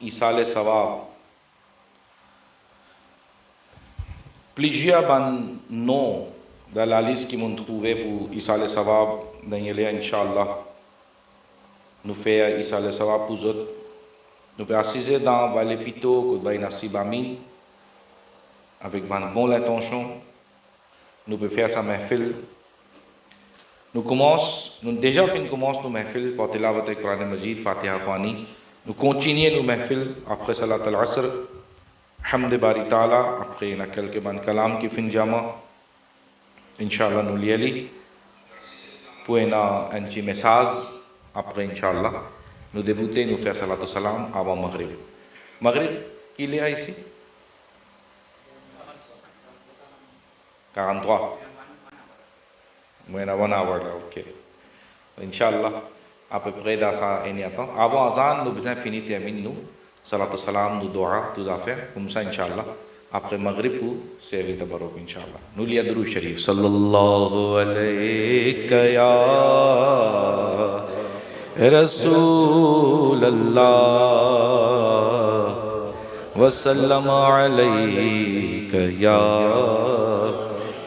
ایصال ثواب Pligia ban no da laliski mund trouver pour Isale Sawab Daniele Inch'Allah nous faire Isale Sawab pour autres nous peut assiser dans Valley Pito que bay Nasib Amin avec une bonne intention nous peut faire sa mahfil nous déjà fait commence nos mahfil par tilawat al-Quran al-Majid Fatiha Khwani nous continuons nos mahfil après Salat al-Asr Hamd Bari Ta'ala, après il y a quelques bons kalam qui finissent jama. Inch'Allah nous lieli. Puis il y a un petit message, après Inch'Allah. Nous débuter, nous faire salat au salam avant Maghrib. Maghrib, il est ici 43. Moi, il y a 1 hour là, ok. Inch'Allah, à peu près dans ça, il y a temps. Avant Azan, nous besoin finir terminer nous. Salat au salam, nous dua, tout à fait, comme ça, Inch'Allah. Après Maghrib, pour servir Tabarok, Inch'Allah. Nous lions Durud Sharif. Sallallahu alayka ya Rasul Allah wa sallam alayka ya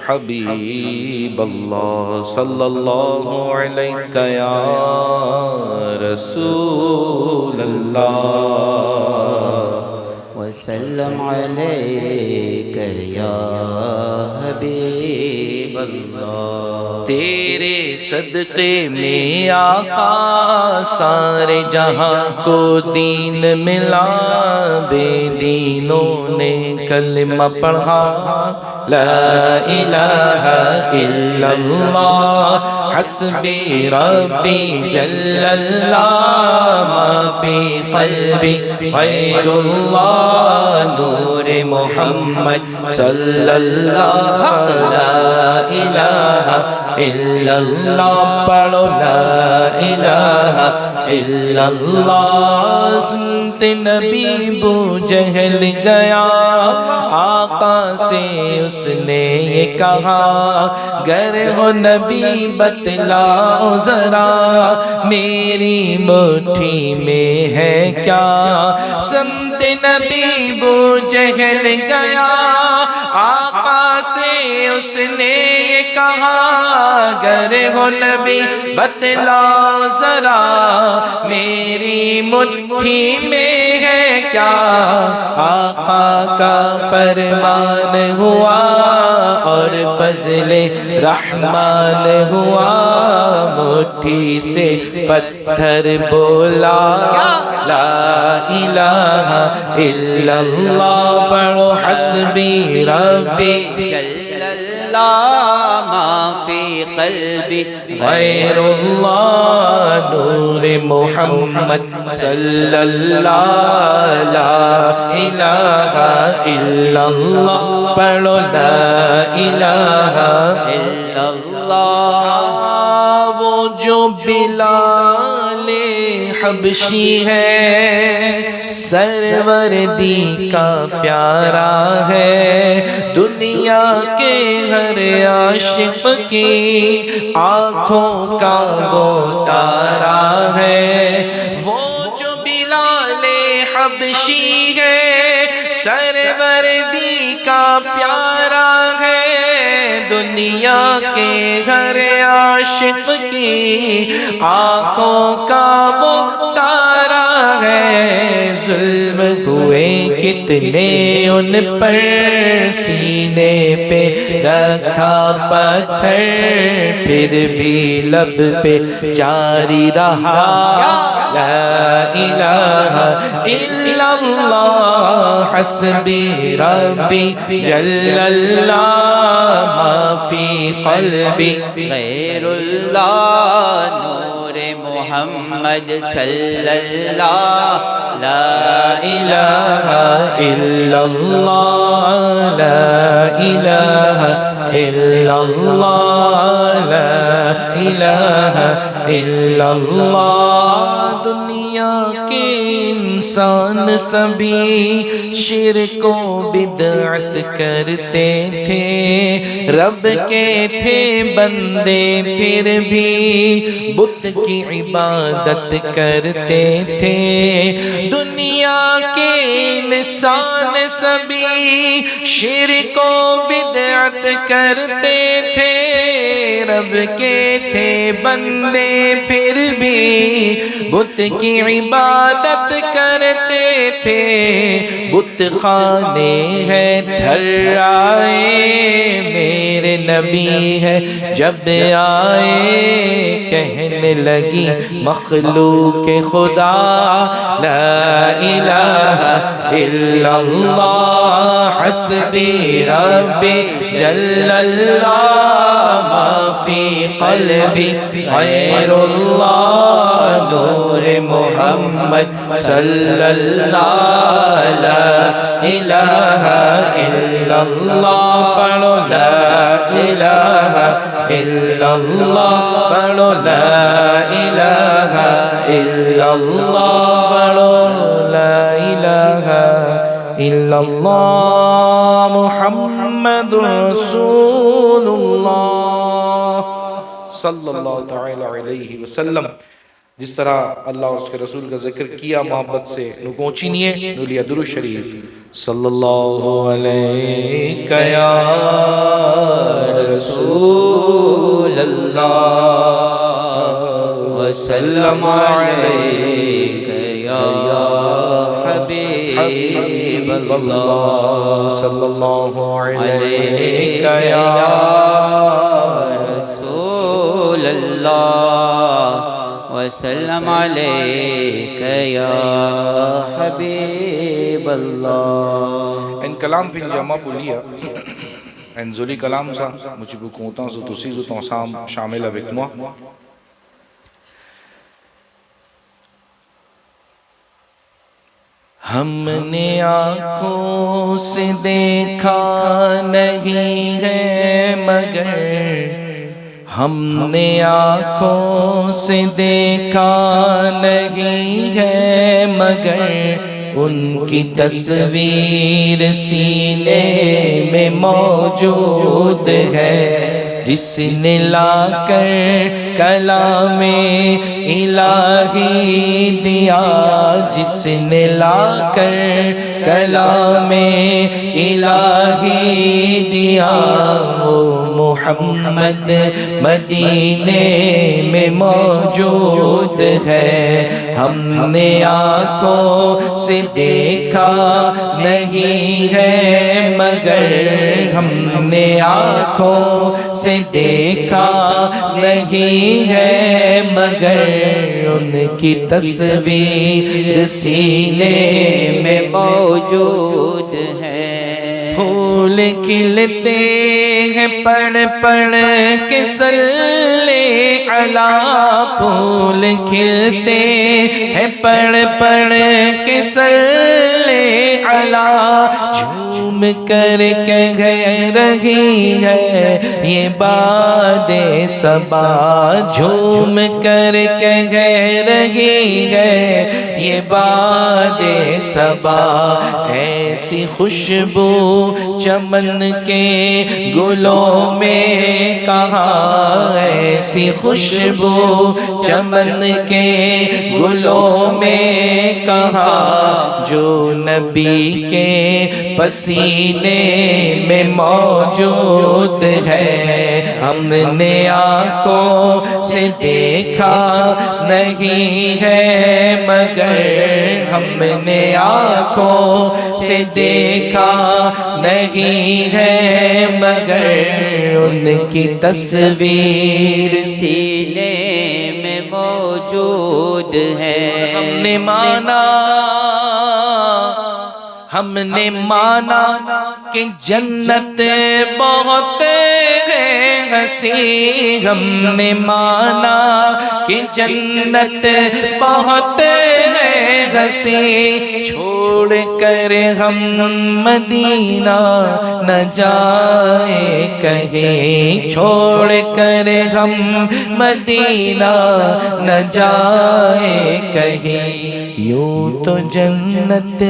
Habib Allah sallallahu alayka ya Rasul Allah وسلم عليك يا حبيب اللہ تیرے صدقے میں آقا سارے جہاں کو دین ملا بے دینوں نے کلمہ پڑھا لا الہ الا اللہ حسبی ربی جل اللہ ما فی قلبی غیر اللہ نور محمد صلی اللہ لا الہ الا اللہ پڑھو لا الہ الا اللہ سنتے نبی بو جہل گیا آقا سے اس نے یہ کہا گر ہو نبی بتلاؤ ذرا میری مٹھی میں ہے کیا سمت نبی بو جہل گیا آقا سے اس نے یہ کہا گر ہو نبی بتلاؤ ذرا میری مٹھی میں ہے کیا آقا کا فرمان ہوا اور فضل رحمان ہوا مٹھی سے پتھر بولا لا الہ الا اللہ پڑھو حسبی ربی جل اللہ ما فی قلبی غیر اللہ نور محمد صلی اللہ لا الہ الا اللہ پڑھو لا الہ الا اللہ وہ جو بلال حبشی ہے سروردی کا پیارا ہے دنیا کے ہر عاشق کی آنکھوں کا وہ تارا ہے وہ جو بلال حبشی ہے سروردی کا پیارا ہے دنیا کے ہر عاشق کی آنکھوں کا وہ تارا ہے ظلم ہوئے کتنے ان پر سینے پہ رکھا پتھر پھر بھی لب پہ جاری رہا لا الہ الا اللہ حسبی ربی جل اللہ ما فی قلبی غیر اللہ نور محمد صلی اللہ لا الہ الا اللہ لا الہ الا اللہ لا الہ الا اللہ دنیا کے انسان سبھی شرک و بدعت کرتے تھے، رب کے تھے بندے پھر بھی بت کی عبادت کرتے تھے۔ دنیا کے انسان سبھی شرک و بدعت کرتے تھے، رب کے تھے بندے پھر بھی بت کی عبادت کرتے تھے۔ بت خانے ہیں دھرائے میرے نبی ہے جب آئے، کہنے لگی مخلوق خدا لا الہ الا اللہ حسبی ربی جل اللہ ما فی قلبی غیر اللہ نور محمد صلی اللہ لا الہ الا اللہ پڑھو لا الہ الا اللہ پڑھو لا الہ الا اللہ پڑھو لا الہ الا اللہ محمد رسول اللہ صلی اللہ تعالی علیہ وسلم۔ جس طرح اللہ اور اس کے رسول کا ذکر کیا محبت سے، نو پہنچی نہیں ہے، نو لیا درود شریف صلی اللہ علیہ یا رسول اللہ وسلم علیک یا حبیب اللہ صلی اللہ علیہ یا رسول اللہ وسلم علیک یا حبیب اللہ۔ ان کلام پھر جمع بولیا ان زولی کلام سا مجھے بکوتاں سو تسیزو تنسام شامل بکمہ۔ ہم نے آنکھوں سے دیکھا نہیں ہے مگر، ہم نے آنکھوں سے دیکھا نہیں ہے مگر، ان کی تصویر سینے میں موجود ہے۔ جس نے لا کر کلام الہی دیا، جس نے لا کر کلام الہی دیا، وہ محمد مدینے میں موجود ہے۔ ہم نے آنکھوں سے دیکھا نہیں ہے مگر، ہم نے آنکھوں سے دیکھا نہیں ہے مگر، ان کی تصویر سینے میں موجود ہے۔ پھول کھلتے ہیں پڑھ پڑھ کے صلی علی، پھول کھلتے ہیں پڑھ پڑھ کے صلی علی، جھوم کر کہہ رہی ہے یہ باد صبا، جھوم کر کہہ رہی ہے یہ باد صبا۔ ایسی خوشبو چمن کے گلوں میں کہاں، ایسی خوشبو چمن کے گلوں میں کہاں، جو نبی کے پسینے میں موجود ہے۔ ہم نے آنکھوں سے دیکھا نہیں ہے مگر، ہم نے آنکھوں سے دیکھا نہیں ہے مگر، ان کی تصویر سینے میں موجود ہے۔ ہم نے مانا، ہم نے مانا کہ جنت بہت ہنسی، ہم نے مانا کہ جنت بہت ہنسی چھوڑ کر ہم مدینہ نہ جائے کہیں، چھوڑ کر ہم مدینہ نہ جائے کہیں، یوں تو جنت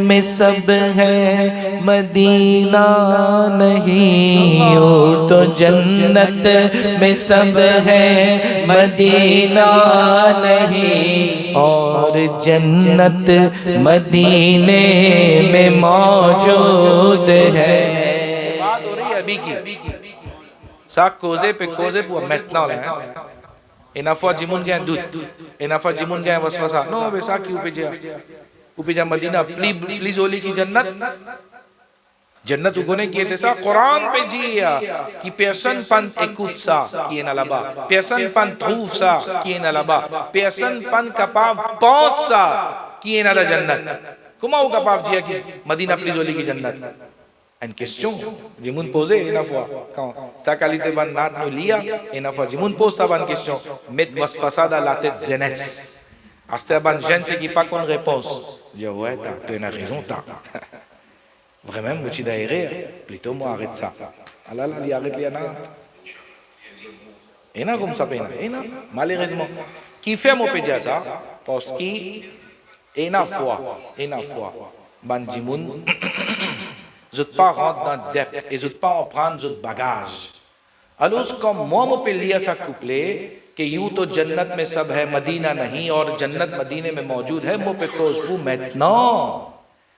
میں سب ہے مدینہ نہیں، یوں تو جنت میں سب ہے مدینہ نہیں، اور جنت مدینے میں موجود ہے۔ بات ہو رہی ہے ابھی کی سا کوزے پہ کوزے پہ میٹنا ہو رہا ہے انافا جیمون گئے دودھ انافا جیمون گئے وسوسا نو بیسا کی اوپی جا مدینہ پلیز اولی کی جنت جنت اگونے کیے تھے سا قرآن پہ جیا کی پیسن پن ایکوت سا کیے نلبا پیسن پن تھوف سا کیے نلبا پیسن پن کپاف پوس سا کیے نلا جنت کما وہ کپاف جیا کی مدینہ پلیز اولی کی جنت en question jimun posé una fois quand sa qualité ban nat no lia una fois jimun pose ça ban question met wasfasada la tête jeunesse hasta ban jeune c'est qui pas qu'on réponse je ouais tu as raison ta vraiment tu dois rire plutôt moi arrête ça ala la li arrête liana ena comme ça pena ena malheureusement qui fait mon pédia ça parce que una fois ban jimun je ne pas rentrer dans le depth et je ne pas en prendre d'autres bagages. Alors comme moi me peux lire ça couplet کہ یوں تو جنت میں سب ہے مدینہ نہیں اور جنت مدینے میں موجود ہے مو پہ کوز پو maintenant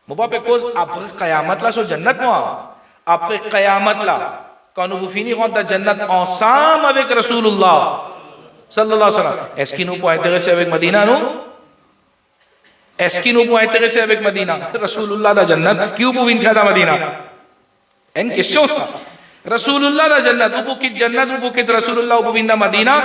مو پہ کوز après قیامت لا سو جنت مو après قیامت لا quand nous finirons dans جنت ensemble avec Rasulullah sallallahu alayhi wa sallam est-ce qu'il nous peut intéresser avec Medina non est-ce qu'il nous peut intéresser avec Medina Rasulullah da jannat qui peut venir da Medina en question Rasulullah da jannat upo kit jannat upo kit Rasulullah upo venir da Medina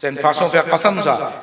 c'est une façon de faire qasam ça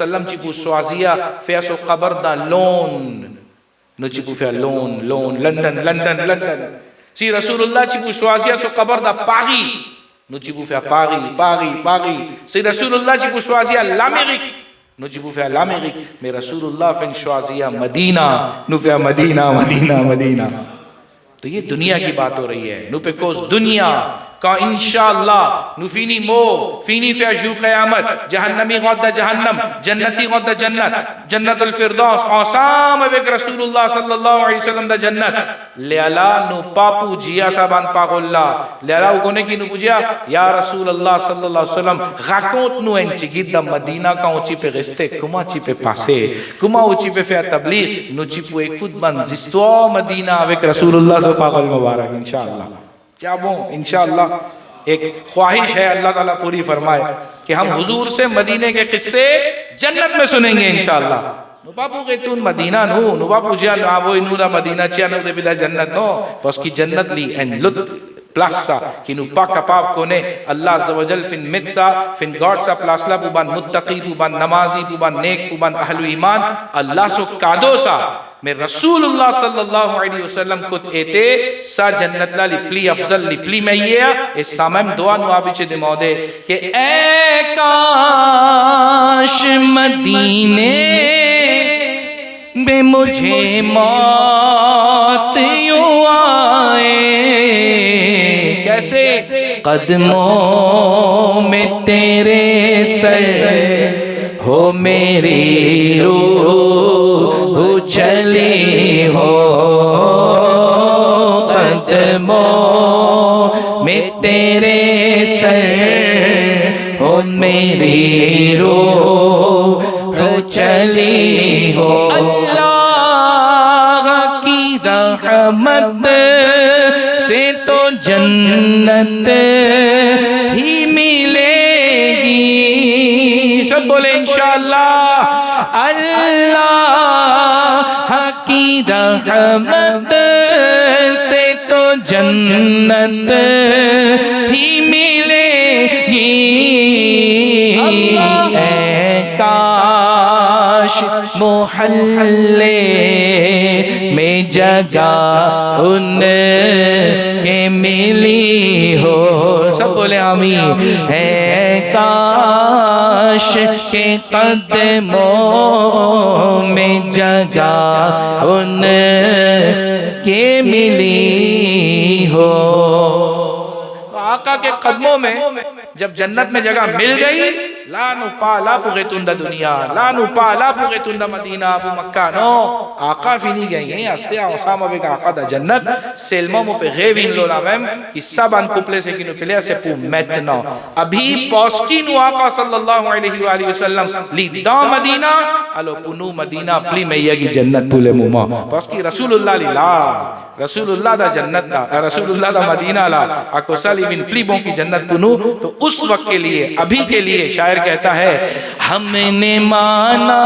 sallam ci pour choisir faire son qabr dans Londres nous ci pour faire Londres London si Rasulullah ci pour choisir son qabr dans Paris nous ci pour faire Paris si Rasulullah ci pour choisir l'Amérique nous ci pour faire l'Amérique mais Rasulullah fait choisir Medina nous faire Medina تو یہ دنیا کی بات ہو رہی ہے نو پہ cause دنیا کا انشاءاللہ نو فینی مو فینی فی عجو قیامت جہنمی غد جہنم جنتی غد جنت جنت الفردوس آسام بک رسول اللہ صلی اللہ علیہ وسلم دا جنت لیالا نو پاپو جیا سابان پاک اللہ لیالا اگونے کی نو پوجیا یا رسول اللہ صلی اللہ علیہ وسلم غاکوت نو انچی گید دا مدینہ کا اونچی پہ غستے کما چی پہ پاسے کما اونچی پہ فی تبلیغ نو چی پہ ایکود بن زستوا مدینہ بک رسول اللہ صلی اللہ علیہ مبارک انشاءاللہ چاہوں انشاءاللہ ایک خواہش ہے اللہ تعالیٰ پوری فرمائے کہ ہم حضور سے مدینے کے قصے جنت میں سنیں گے انشاءاللہ نو باپو کہ تون مدینہ نو باپو جیا نو آبوئی نورا مدینہ چیا نو دے بیدہ جنت نو پس کی جنت لی این لط پلاسا کی نو پاک پاک کونے اللہ عز و جل فن مدسا فن گاڈ سا پلاسلا پوبان متقی پوبان نمازی پوبان نیک پوبان اہل ایمان اللہ سو کادو سا میں رسول اللہ صلی اللہ علیہ وسلم کت ایتے سا جنت لا لپلی افضل لپلی میں یہ اس سامم دعا نو آبی چھے دے مودے کہ اے کاش مدینے بے مجھے موت یوں آئے کیسے قدموں میں تیرے سر ہو میری روح چلی ہو قدموں میں تیرے سر ہو میری روح چلی ہو اللہ کی رحمت سے تو جنت ہی ملے گی سب بولے انشاءاللہ اللہ کی رحمت سے تو جنت ہی ملے گی اے کاش محلے میں جگہ ان کے ملی ہو. سب بولے آمین. ہے کاش کے قدموں میں جگہ ان کے ملی ہو. آقا کے قدموں میں جب جنت میں جگہ مل گئی، لا نپا لا پوغیتون دا دنیا، لا نپا لا پوغیتون دا مدینہ ابو مکہ نو. آقا فینی گئی ہیں استے آسام بے کا آقا دا جنت سیلمہ مو پہ غیوین لولا میم کسا بان کپلے سے کنو پلے سے پو میتنا ابھی پوسکینو آقا صلی اللہ علیہ وآلہ وسلم لی دا مدینہ الو پنو مدینہ پلی میہ کی جنت پولے موما پوسکی رسول اللہ لی لا رسول اللہ دا جنت دا رسول اللہ دا مدینہ لا اکو سالی بن پلیبوں کی جنت پنو. تو اس وقت کے لیے ابھی کے لیے شاعر کہتا ہے ہم نے مانا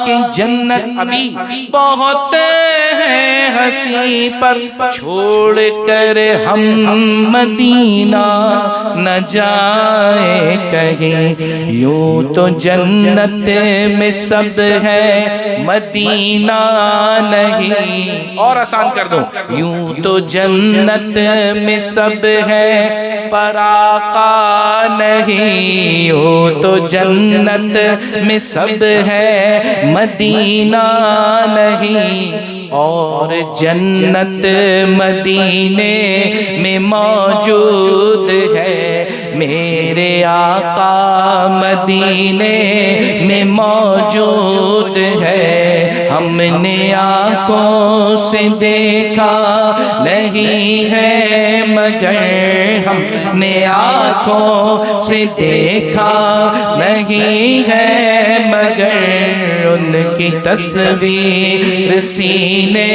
کہ جنت ابھی بہت ہے ہنسی پر چھوڑ کر ہم مدینہ نہ جائے کہیں. یوں تو جنت میں سب ہے مدینہ نہیں. اور آسان کر دو. یوں تو جنت میں سب ہے پر آقا نہیں. یوں تو جنت میں سب ہے مدینہ نہیں. اور جنت مدینے میں موجود ہے میرے آقا مدینے میں موجود ہے. ہم نے آنکھوں سے دیکھا نہیں ہے مگر ہم نے آنکھوں سے دیکھا نہیں ہے مگر ان کی تصویر سینے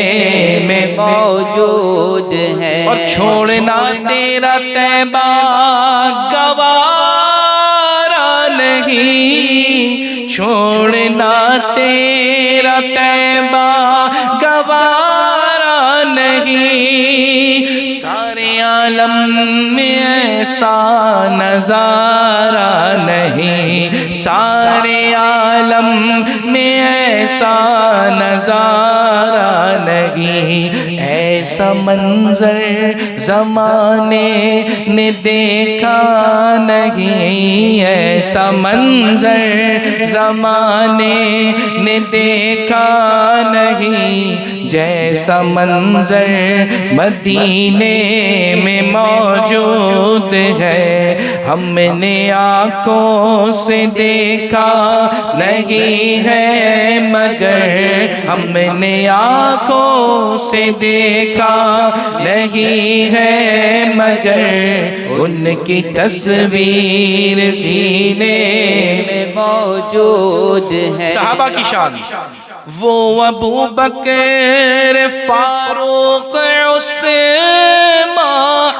میں موجود ہے. اور چھوڑنا تیرا طیبہ گوارا نہیں. چھوڑنا تیرا طیبہ گوارا نہیں. سارے عالم میں ایسا نظارہ نہیں. سارے عالم میں ایسا نظارہ نہیں. ایسا منظر زمانے نے دیکھا نہیں. ایسا منظر زمانے نے دیکھا نہیں. جیسا منظر مدینے میں موجود ہے ہم نے آنکھوں سے دیکھا نہیں ہے مگر ہم نے آنکھوں سے دیکھا نہیں ہے مگر ان کی تصویر سینے میں موجود ہے. صحابہ کی شان وہ ابو بکر فاروق عثمان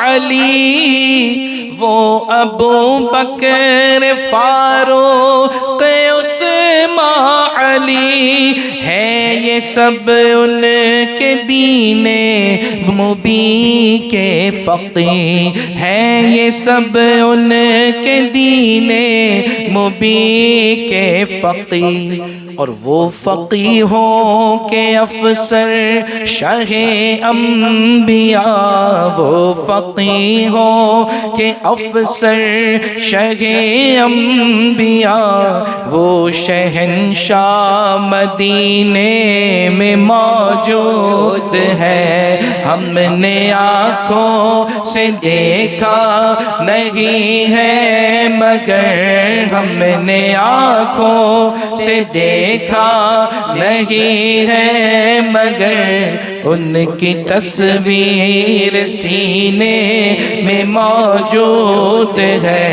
علی. وہ ابو بکر فاروق عثمان علی ہے یہ سب ان کے دین مبین کے فقیہ ہیں. یہ سب ان کے دین مبین کے فقیہ. اور وہ فقیہوں کے افسر شاہ انبیاء. وہ فقیہوں کے افسر شاہ انبیاء. وہ شہنشاہ مدینے میں موجود ہے ہم نے آنکھوں سے دیکھا نہیں ہے مگر ہم نے آنکھوں سے دیکھا نہیں ہے مگر ان کی تصویر سینے میں موجود ہے.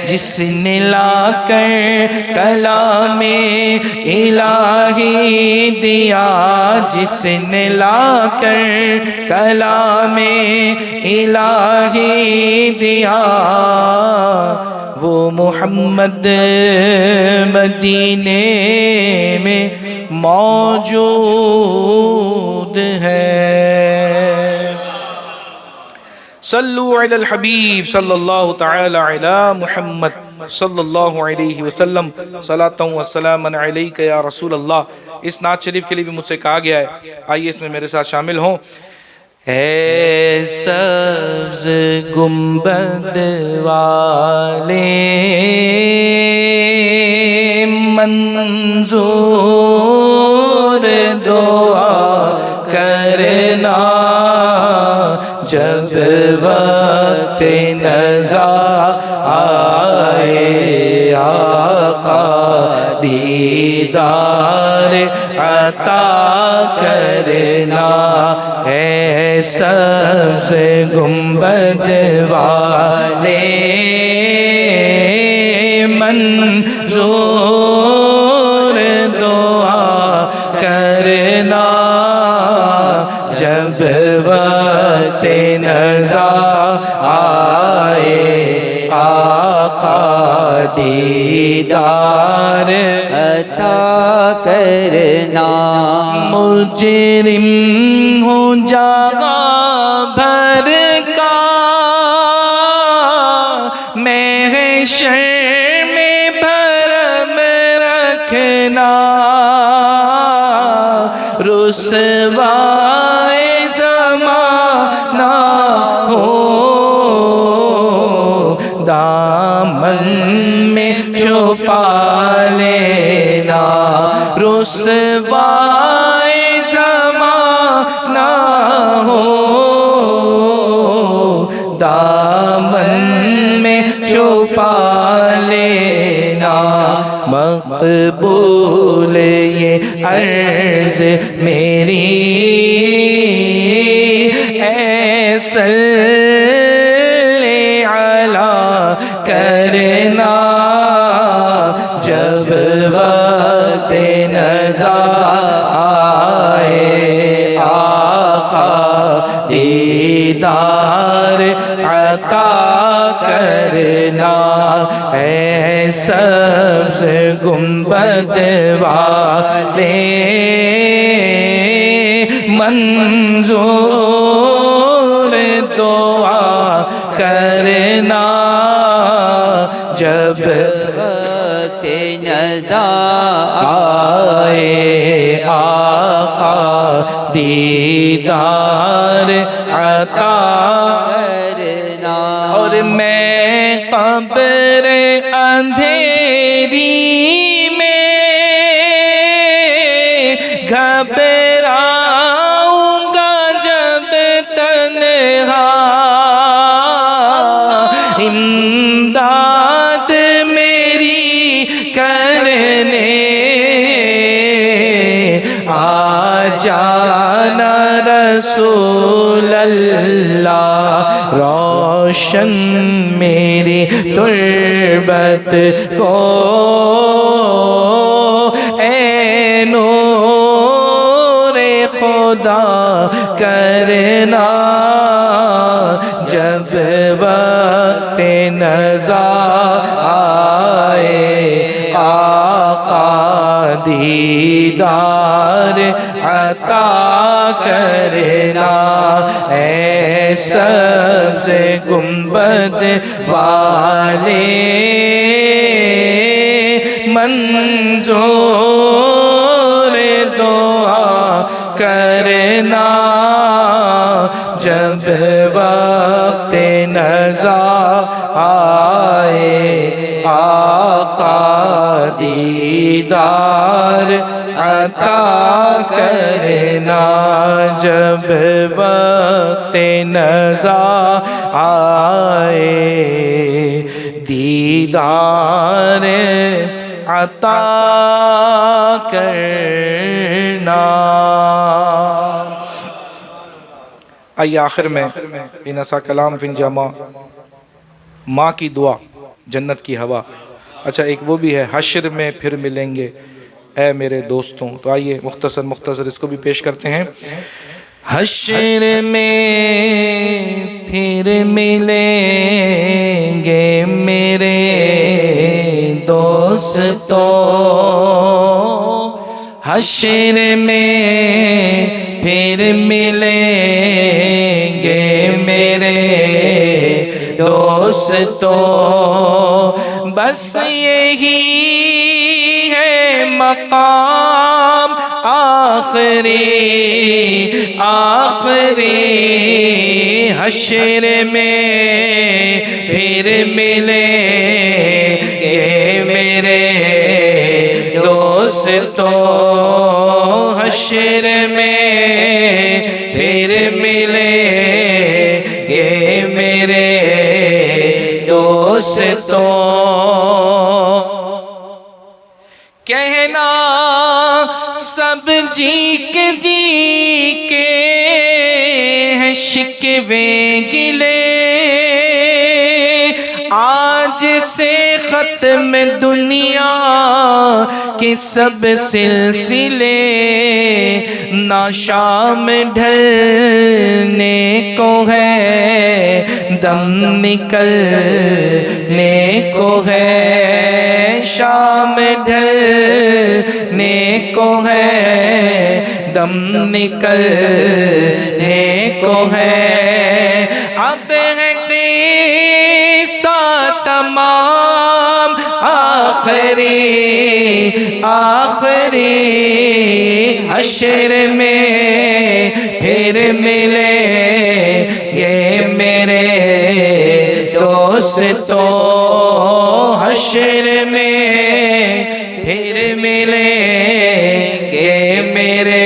جس نے لا کر کلام الہی دیا. جس نے لا کر کلام الہی دیا وہ محمد مدینے میں موجود ہے. صلو علی الحبیب صلی اللہ تعالی علی محمد صلی اللہ علیہ وسلم صلاۃ و سلام علیک یا رسول اللہ. اس نعت شریف کے لیے بھی مجھ سے کہا گیا ہے، آئیے اس میں میرے ساتھ شامل ہوں. اے سبز گنبد والے منظور دعا کرنا، جب وقت نزا آئے آقا دیدار عطا کرنا. اے سبز گنبد والے منظور دعا کرنا، جب وقت نزا آئے آقا دیدار عطا کرنا. مجرم ہوں جگہ بھر کا، محشر میں بھرم رکھنا، رسوائے زمانہ ہو دامن میں چھپا لینا، رسوائے زمانہ ہو دامن میں چھپا لینا. مقبول یہ عرض میری اے صلی علی کرنا، جب وقت نزا آئے آقا دیدار عطا کرنا. اے سبز گنبد والے منظور دعا کرنا، جب وقت نزا آئے آقا دیدار عطا کرنا. اور میں قبر اندھیری میں گھبراؤں گا جب تنہا، امداد میری کرنے آ جانا رسول اللہ، روشن میری تربت کو اے نور خدا کرنا، جب وقت نزا آئے آقا دیدار عطا کرنا. اے سبز گنبد والے منظور دعا کرنا، جب وقت نزا آئے آقا دیدار عطا کرنا، جب وقت نزا آئے دیدار عطا کرنا. آئیے آخر میں ان ایسا کلام فن جمع ماں کی دعا جنت کی ہوا. اچھا ایک وہ بھی ہے حشر میں پھر ملیں گے اے میرے دوستوں. تو آئیے مختصر اس کو بھی پیش کرتے ہیں. حشر میں پھر ملیں گے میرے دوستوں، حشر میں پھر ملیں گے میرے دوستوں بس یہی ہے مقام آخری حشر میں پھر ملیں گے میرے دوستوں حشر میں پھر ملیں گے میرے دوستوں کہنا سب جی کے ہیں شکوے گلے آج سے ختم دنیا کے سب سلسلے نہ شام ڈھلنے کو ہے دم نکلنے کو ہے شام ڈھلنے کو ہے دم نکلنے کو ہے اب ہے قصہ تمام آخری حشر میں پھر ملیں گے میرے دوستوں حشر میں پھر ملیں گے میرے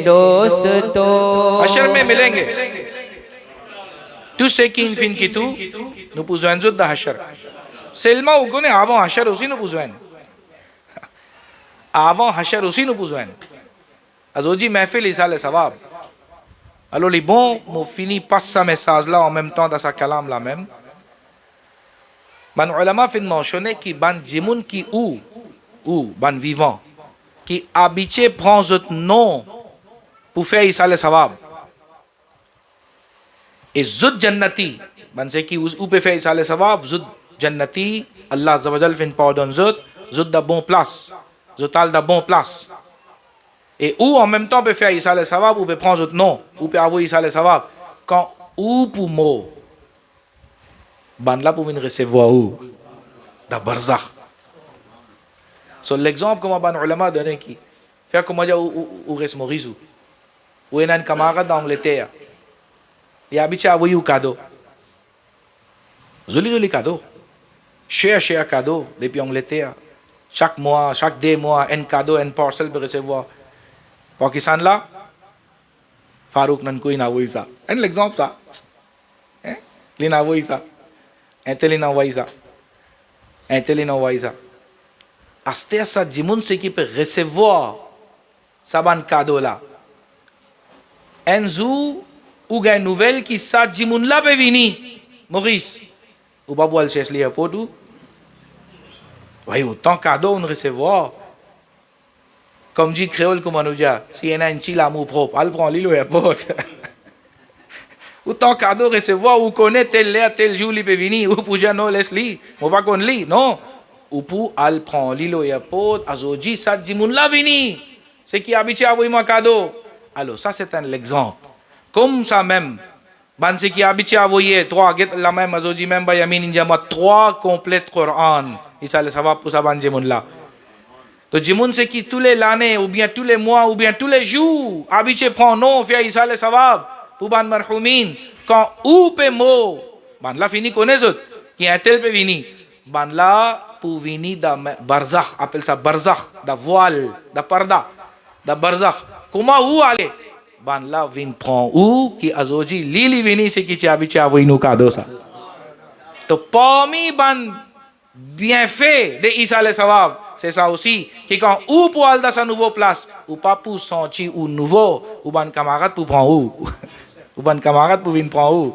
دوستوں حشر میں ملیں گے تو سیکین فین کی تو نو پوزوین زد دا حشر سلمہ اگونے آوان حشر اسی نو پوزوین آوان حشر اسی نو پوزوین ازوجی محفل ایسال ثواب الو لی بون مو فینی پسا میں سازلا و مم تان دا سا کلام لا مم ban ulama fin mentionné qui ban jimoun qui ou ban vivant qui habitué prend autre nom pour faire isa le sawab et zud jannati ban se qui ou peut faire isa le sawab zud jannati Allah azza wa jalla fin pardon zud da bon place zotal da bon place et ou en même temps peut faire isa le sawab ou peut prendre autre nom ou peut avoir isa le sawab quand ou pour mot ban là pour venir recevoir où da barzakh so l'exemple comme ban ulama donné qui fait comme moi ou res Maurice ou un camarade d'Angleterre il habite à voyer cadeau joli cadeau cher cadeau depuis Angleterre chaque mois chaque 2 mois un cadeau un parcelle pour recevoir Pakistan là Farouk nan koi na voyer ça un l'exemple ça hein li na voyer ça Intelina Waisa. Aste sa jimoun se qui peut recevoir sa ban cadeau là. Un jour, ou gagne nouvelle qui sa jimoun là peut venir. Maurice. Ou pas boire le chercher l'airport ou. Oui, autant cadeau on recevoir. Comme dit créole comme on nous dit, si y en a un petit l'amour propre, elle prend l'île au airport. Ou ton cadeau recevoir, ou connaître tel l'air, tel jour, il peut venir, ou pour dire non, laisse-le, ou pas qu'on lit, non. Ou pour aller prendre l'île au airport, aujourd'hui, ça dit, moun la vini, c'est qui habitué à avoir mon cadeau. Alors, ça, c'est un exemple. Comme ça même, ban c'est qui habitué à avoir 3, la même, aujourd'hui, même, Yamin Injama, 3 complètes Coran. Et ça, ça va pour ça, ban Jimoun là. Donc, Jimoun, c'est qui tous les années, ou bien tous les mois, ou bien tous les jours, habitué à prendre non, faire Isa, ça va. Pour ban marhoumin quand ou pe mo ban la fini connaît autres qui un tel pe vini ban la pour vini da barzakh appelle ça barzakh da voile da parda da barzakh comment ou aller ban la vin prend ou qui azoji lili vini c'est qui habitué à voir cadeau ça to parmi ban bien fait de Isa le sawab c'est ça aussi que quand ou pour aller dans sa nouvelle place ou pas pour sentir ou nouveau ou ban camarade pour prendre ou ban camarade pour venir prendre où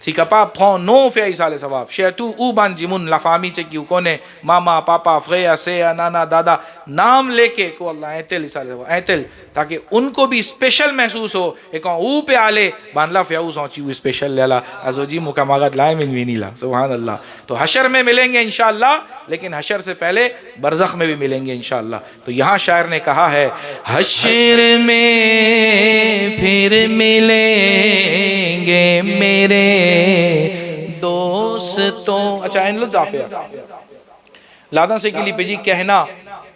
si capable prend non fait isa le sawab surtout ou ban jimun la famille c'est qui connaît maman papa frère sœur nana dada نام لے کے کو اللہ ایتل ایتل تاکہ ان کو بھی special محسوس ہو ایک او پہ آلے باندلا فیاؤ سوچی ہوئی اسپیشل لیلا ازو جی مکاماغت لائے من وینی لا سبحان اللہ. تو حشر میں ملیں گے انشاءاللہ، لیکن حشر سے پہلے برزخ میں بھی ملیں گے انشاءاللہ. تو یہاں شاعر نے کہا ہے حشر میں پھر ملیں گے میرے دوستوں. اچھا این لطف زافیہ لاداں سے گلی پہ جی کہنا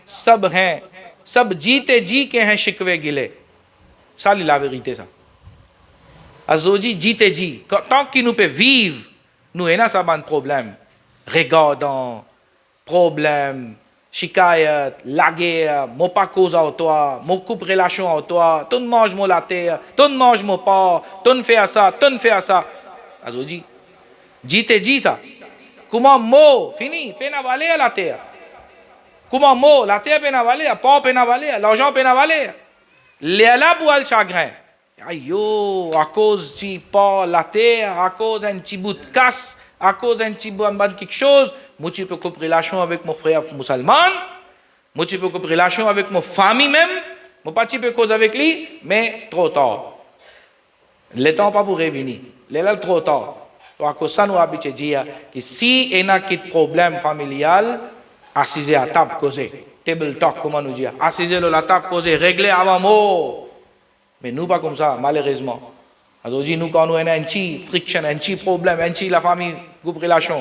سب ہیں سب جیتے جی کے ہیں شکوے گلے سالی لاوے گیتے سا ازو جی جیتے جی tant qu'ils nous peut vivre nous اینا سابان پروبلم regardant problème شکایت لاگے مو pas cause à toi مو coupe relation à toi tu manges mo la terre tu manges mo pas tu fais ça tu fais ça ازو جی جیتے جی سا کما مو فینی پینا والے یا لاتے ہیں کما مو لاتے پینا والے یا پاؤ پینا والے یا لوجاؤ پینا والے لیلا بوال شاگ ہیں ایو آکوز چی پا لاتے آکوز ان چی بود کس آکوز ان چی بود بند کیک شوز موچی پہ کپ ریلاشن avec mon frère musulman موچی پہ کپ ریلاشن avec mon famille même مو پاچی پہ کوز avec lui mais trop tard le temps pas pour revenir لیلا trop tard. تو ako sanu abice dia que si ena kit problem familial assise a table cause table talk comme on dit assise la table cause régler avant mot mais nous pas comme ça malheureusement aujourd'hui nous quand nous ena un petit friction un petit problème un petit la famille groupe relation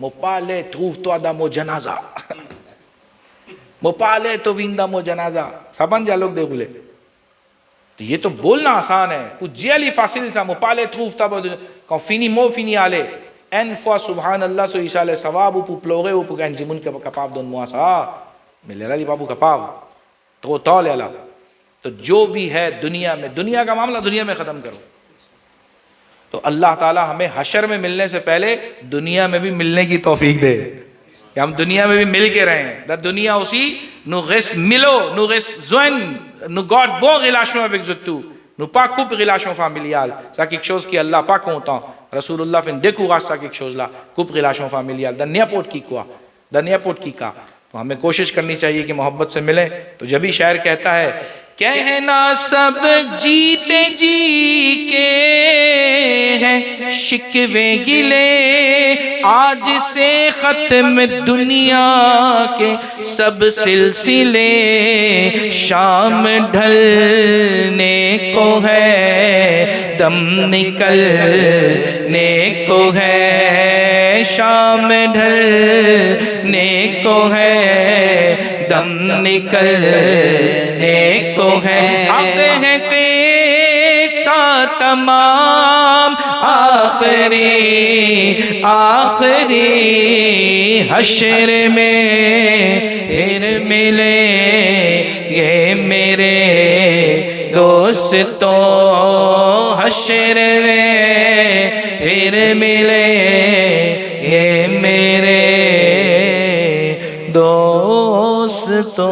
mo pale trouve-toi dans mon janaza mo pale to vinda mo janaza saban dialogue déroulé. تو یہ تو بولنا آسان ہے پوجی علی فاصل سا مپالے تروف تا کون فینی مو فینی آلے این فوا سبحان اللہ سو عیسیٰ ثواب پو پلوغے پو گن جمون کے کپاو دون مواسا میں لیلا لی بابو کپاو تو تا لیلا. تو جو بھی ہے دنیا میں دنیا کا معاملہ دنیا میں ختم کرو. تو اللہ تعالی ہمیں حشر میں ملنے سے پہلے دنیا میں بھی ملنے کی توفیق دے کہ ہم دنیا میں بھی مل کے رہیں. دا دنیا اسی نو غس ملو نو غس زوین نو گاڈ بون ریلاشن avec زتو نو pas coupe relation familiale ça quelque chose qui Allah pas content Rasulullah fin décourage ça quelque chose là coupe relation familiale da n'importe qui quoi da n'importe qui کا. تو ہمیں کوشش کرنی چاہیے کہ محبت سے ملیں. تو جبھی شاعر کہتا ہے کہنا سب جیتے جی کے ہیں شکوے گلے آج سے ختم دنیا کے سب سلسلے شام ڈھلنے کو ہے دم نکلنے کو ہے شام ڈھلنے کو ہے دم نکلنے کو ہے. اب ہے تیسا تمام آخری حشر میں پھر ملیں گے میرے دوستوں حشر میں پھر ملیں گے میرے دوستوں.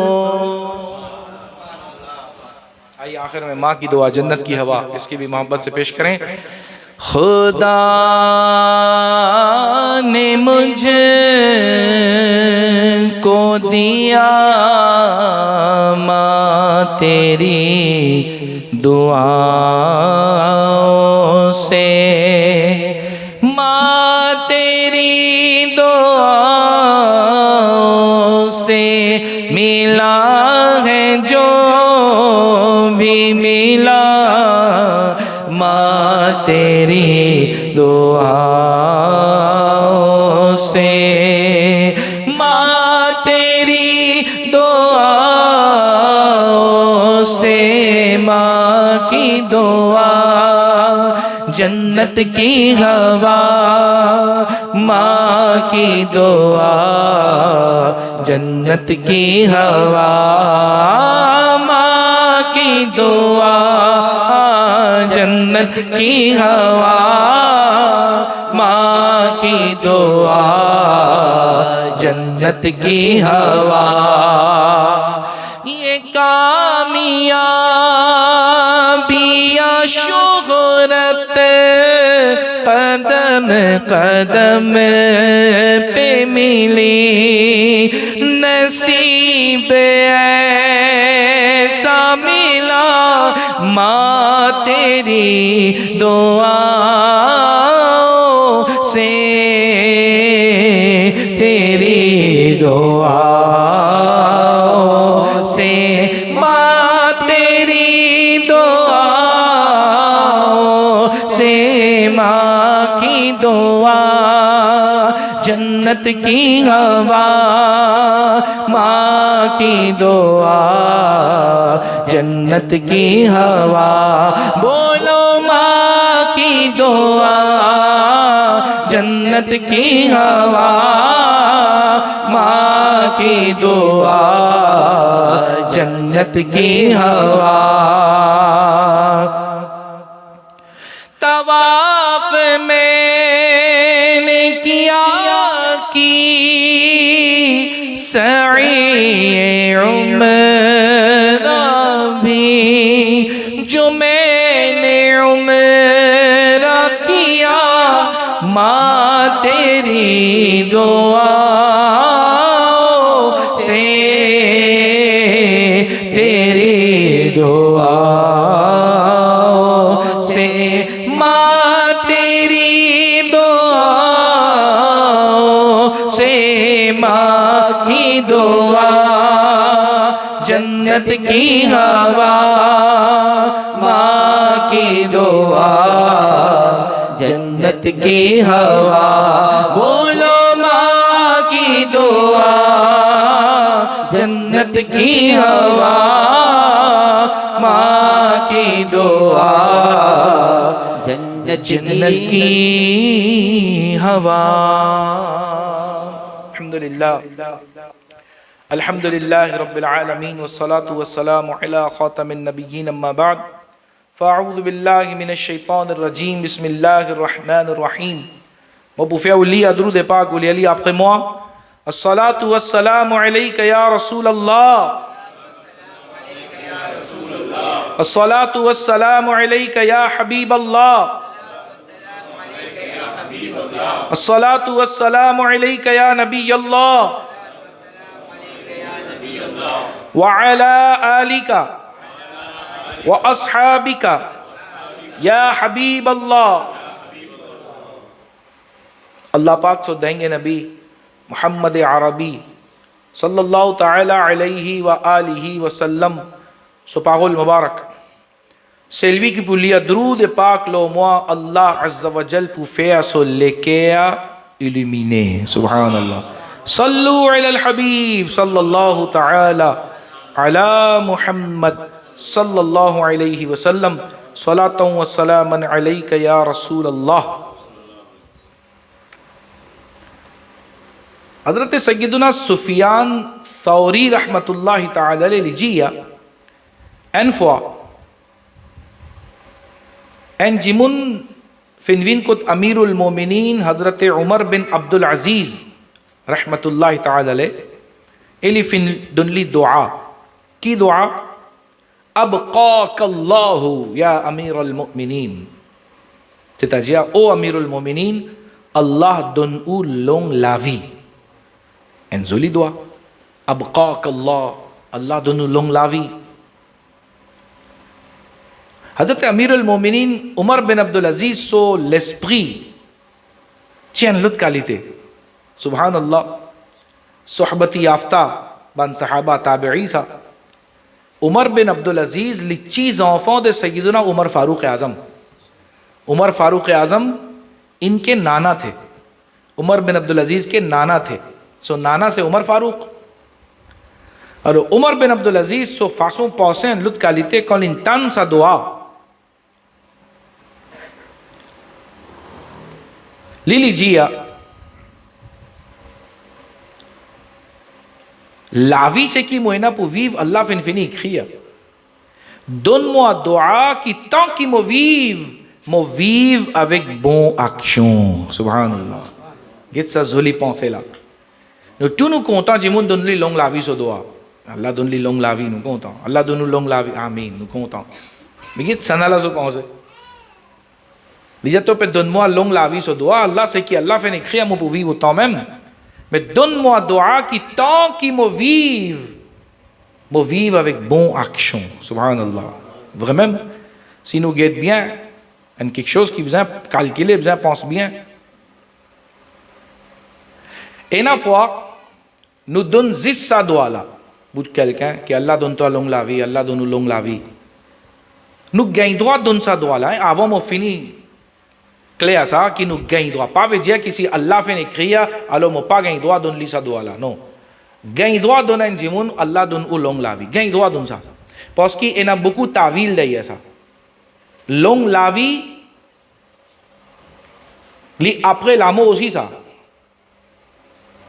آئیے آخر میں ماں کی دعا جنت کی ہوا اس کی بھی محبت سے پیش کریں. خدا نے مجھ کو دیا ماں تیری دعاؤں سے ماں تیری دعاؤں سے ملا ہے جو بھی ملا ماں تیری دعاؤں سے ماں تیری دعاؤں سے ماں کی دعا جنت کی ہوا ماں کی دعا جنت کی ہوا ماں کی دعا جنت کی ہوا ماں کی دعا جنت کی ہوا. یہ کامیابی یا شہرت قدم قدم پہ ملی نصیب ایسا ملا ماں تیری دعاؤں سے تیری دعاؤں سے ماں تیری دعاؤں سے ماں کی دعا جنت کی ہوا ماں کی دعا جنت کی ہوا بولو ماں کی دعا جنت کی ہوا ماں کی دعا جنت کی ہوا طواف میں نے کیا کی سعی عمرہ بھی جو میں نے عمرہ کیا ماں تیری دعاؤں سے تیری دعاؤں سے ماں تیری دعاؤں سے ماں کی دعا جنت کی ہوا ماں کی دعا جنت کی ہوا بولو ماں کی دعا جنت کی ہوا ماں کی دعا جنت کی ہوا الحمدللہ رب العالمین والصلاة والسلام علی خاتم النبیین اما بعد فاعوذ باللہ من الشیطان الرجیم بسم اللہ الرحمن الرحیم مبوفیہ ولی درود پاک ولی علی آپ قیموا الصلاة والسلام علیکہ یا رسول اللہ الصلاة والسلام علیکہ یا حبیب اللہ الصلاة والسلام علیکہ یا نبی اللہ وعلى آلك وأصحابك یا حبیب اللہ اللہ پاک سو دیں گے نبی محمد عربی صلی اللہ تعالی علیہ وآلہ وسلم سپاہ المبارک سیلوی کی پولیہ درود پاک لو موا اللہ عز و جل پوفیا سو لیکیا علمینے سبحان اللہ صلو علی الحبیب صلی اللہ تعالی علی محمد صلی اللہ علیہ وسلم صلاۃ و سلام علیک یا رسول اللہ حضرت سیدنا سفیان ثوری رحمت اللہ تعالی علیہ لجیہ انفوا انجمن فنوین کت امیر المومنین حضرت عمر بن عبد العزیز رحمت اللہ تعالی علیہ ایلی فن دنلی دعا کی دعا ابقاک اللہ یا امیر المؤمنین چتا جیا او امیر المؤمنین اللہ دن او لونگ لاوی انزولی دعا ابقاک اللہ اللہ دن او لونگ لاوی حضرت امیر المومنین عمر بن عبدالعزیز سو لسپری چین لط کالی تے سبحان اللہ صحبتی یافتہ بان صحابہ تابعی سا عمر بن عبدالعزیز لچی زوفوں دے سیدنا عمر فاروق اعظم عمر فاروق اعظم ان کے نانا تھے عمر بن عبدالعزیز کے نانا تھے سو نانا سے عمر فاروق اور عمر بن عبدالعزیز سو فاسوں پوسیں لط کالی تے کون انتان سا دعا لیلی جیا لاوی سے کی موئنہ پو ویو اللہ فنفنی کھیا دن موا دعا کی تاں کی مو ویو اویک بون اکشون سبحان اللہ گت سا زولی پونسیلا نو تونو کونتا جمون دنلی لونگ لاوی سو دعا اللہ دنلی لونگ لاوی نو کونتا اللہ دنو لونگ لاوی آمین نو کونتا بگیت سنالا سو پونسے لیجا تو پہ دنموا لونگ لاوی سو دعا اللہ سے کی اللہ فنی کھیا مو پو ویو تاں میم Mais donne-moi doa qui tant qu'il me vive avec bonne action. Subhanallah. Vraiment, si nous guettons bien, il y a quelque chose qui besoin calculer, besoin pense bien. Et une fois, nous donne juste ça doa là, pour quelqu'un, que Allah donne toi longue la vie, Allah donne nous longue la vie. Nous gagnons droit de donner ça doa là, avant de finir. Clair ça, qui nous gagne droit. Pas veut dire que si Allah fait écrire, alors nous pas gagne droit de donner ça doa là. Non. Gagne droit de donner un jimoun, Allah donne ou longue la vie. Gagne droit de donner ça. Parce qu'il y a beaucoup de tawil derrière ça. Longue la vie, après la mort aussi ça.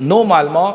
normalement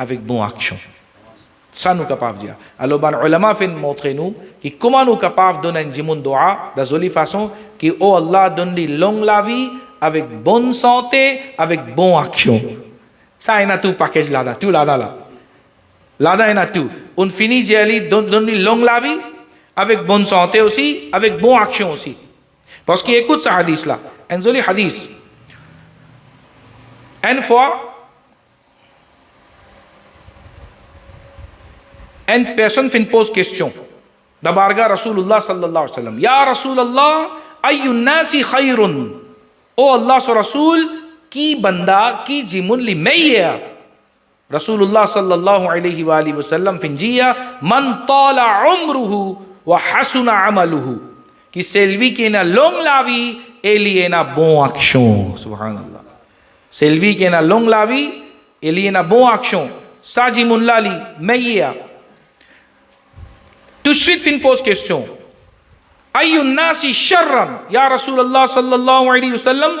avec bon action. Ça nous capable de dire. Alors, ban ulama fin montrer nous qui comment nous capable donner un jimun dua de jolie façon qui oh Allah donne lui longue la vie avec bonne santé, avec bonne action. Ça il a tout package là, tout là là. Là il a tout. On finit j'ai donne lui longue la vie avec bonne santé aussi, avec bonne action aussi. Parce qu'il écoute ce hadith là, un joli hadith. Une fois une personne fait une pose question. Dabarga Rasulullah sallallahu alayhi wa sallam. Ya Rasulullah, ayyun nasi khayrun. Oh Allah so Rasul, ki banda, ki jimun li mayya. Rasulullah sallallahu alayhi wa sallam finjiya, man tala umruhu wa hasuna amaluhu. Ki selvi ki na long lavi, eli na bon action. Subhanallah. Selvi ki na long lavi, eli na bon action. Sa jimun lali mayya. Tout de suite, fin pose question. Ayyun nasi sharran, ya Rasulullah sallallahu alayhi wa sallam,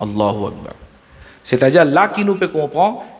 Allahu Akbar c'est-à-dire là qui nous peut comprendre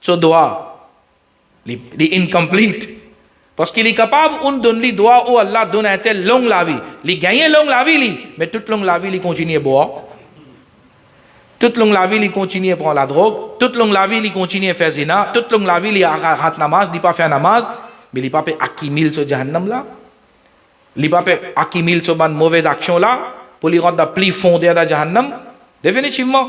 so doa li incomplete parce qu'il est capable on donne li doa ou Allah donne un tel long la vie li gagne long la vie li mais toute long la vie li continue boire toute long la vie li continue prendre la drogue toute long la vie li continue faire zina toute long la vie li rat namaz li pas faire namaz mais li pas peut accumuler ce jahannam là li pas peut accumuler ce ban mauvaise action là pour lui rendre plus fondé dans jahannam définitivement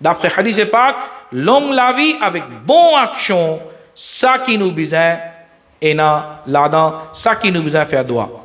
d'après hadith pak long la vie avec bon action ça qui nous besoin et na là-dedans ça qui nous besoin faire doigt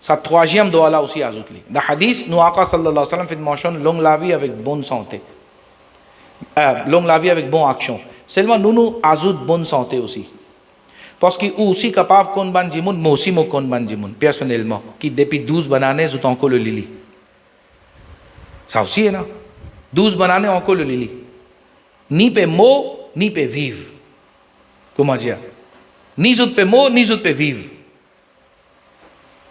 sa troisième doigt là aussi ajoute li dans hadith nous aqa sallallahu alayhi wa sallam fait mention long la vie avec bonne santé longue la vie avec bonne action seulement nous ajoute bonne santé aussi parce que aussi capable qu'on ban jimun moi aussi moi qu'on ban jimun personnellement qui depuis 12 bananes je encore le lili ça aussi est là 12 bananes encore le lili ni pe mot ni pe vivre comment dire ni zut pe mot ni zut pe vivre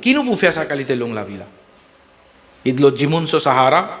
qui nous peut faire sa qualité longue la vie là idlo jimun so sahara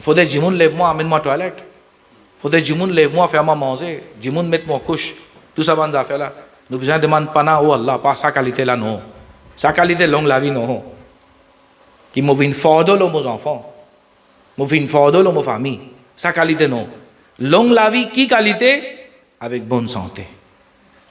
fode jimun lève-moi amène moi toilette fode jimun lève-moi fais-moi manger jimun mets-moi couche tout ça bande affaire là nous besoin demande pana oh Allah pas sa qualité là non Sa qualité longue la vie non. Qui me vient fort de mes enfants. Me vient fort de mes familles. Sa qualité non. Longue la vie qui qualité? Avec bonne santé.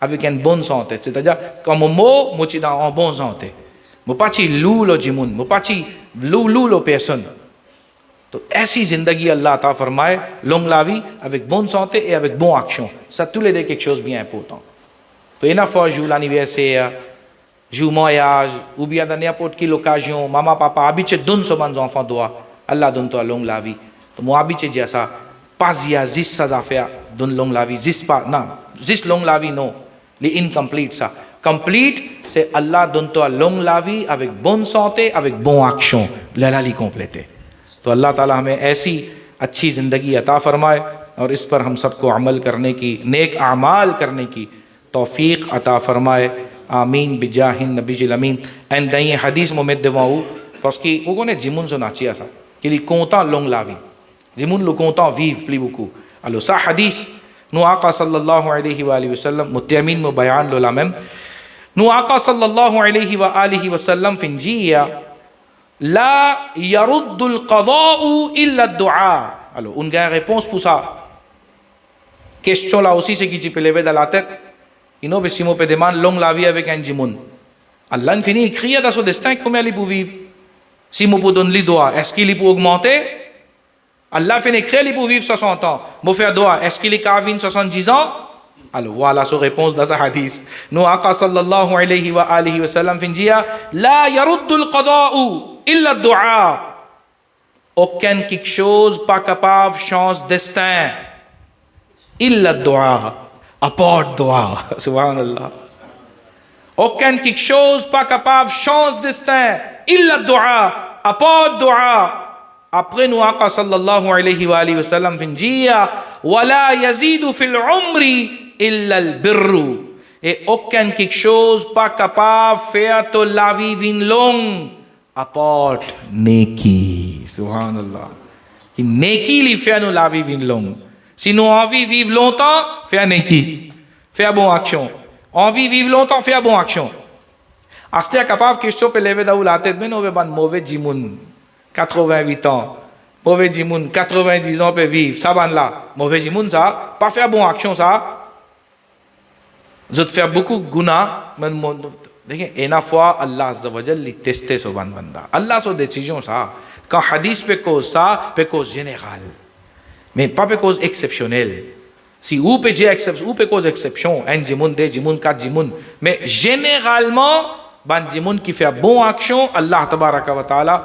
avec une bonne santé. C'est-à-dire comme mo ci da en bonne santé. Mo pas ci lulo jimun, mo pas ci lulo personne. تو ایسی زندگی اللہ عطا فرمائے, longue la vie, avec bonne santé et avec bonne action. Ça, tous les deux, quelque chose de bien important. تو une fois, joue l'anniversaire, joue mariage, ou bien dans n'importe quelle occasion, maman, papa, habitué donne ce bon enfant doigt. Allah donne toi longue la vie. تو moi habitué dire ça, pas ya zis ça affaire, donne longue la vie, zis pas, non, zis longue la vie, non. Les incomplete ça. Complete, c'est Allah donne toi longue la vie, avec bonne santé, avec bonne action. L'Allah l'y compléter. تو اللہ تعالیٰ ہمیں ایسی اچھی زندگی عطا فرمائے اور اس پر ہم سب کو عمل کرنے کی, نیک اعمال کرنے کی توفیق عطا فرمائے. آمین بجاہ النبی الامین. اینڈ دائیں حدیث ممد دواؤ پس کی وہ نے جمون سنا چیا سا کہ لی کونتا لونگ لاوی جمون لو کونتا ویو پلی بکو الو سا حدیث نو آقا صلی اللہ علیہ وآلہ وسلم متیمین مو بیان لو لامم نو آقا صلی اللہ علیہ وآلہ وسلم فنجیہ لا يرد القضاء الا الدعاء. Alors, une réponse pour ça. Question là aussi, c'est qui tu peux lever dans la tête. Il nous si peut demander longue la vie avec un djimoun. Allah ne finit écrire dans son destin comment il peut vivre. Si moi peut donner les doigts, est-ce qu'il peut augmenter? Allah finit écrire il peut vivre 60 ans. Moi faire doigt, est-ce qu'il est capable 70 ans? Alors voilà sa réponse dans ce hadith. Nous Aqa sallallahu alayhi wa alihi wa sallam fin dire la yaruddu al-qada'u illa ad-du'a. Aucun quelque chose pas capable change destin. Illa ad-du'a. À part dua. Subhanallah. Aucun quelque chose pas capable change destin. Illa ad-du'a. À part dua. Après nous Aqa sallallahu alayhi wa alihi wa sallam fin dire wala yazidu fil umri illa al-birru. Et aucun quelque chose pas capable faire to la vie vin longue à part neki. Subhanallah. Qui neki li fait nous la vie vin longue. Si nous envie vivre longtemps, faire neki. Faire bonne action. Envie vivre longtemps, faire bonne action. Asté capable question peut lever dans la tête mais nous ban mauvais jimoun 88 ans. Mauvais jimoun 90 ans peut vivre. Ça ban là. Mauvais jimoun ça, pas faire bonne action ça. Je te fais beaucoup de guna, mais une fois Allah Azza wa Jalla testé ce banda. Allah sa décision ça. Quand hadith peut cause ça, peut cause générale, mais pas peut cause exceptionnelle. Si ou peut dire exception, ou peut cause exception, un jimoun, deux jimoun, quatre jimoun, mais généralement, ban jimoun qui fait bonne action, Allah tabaraka wa taala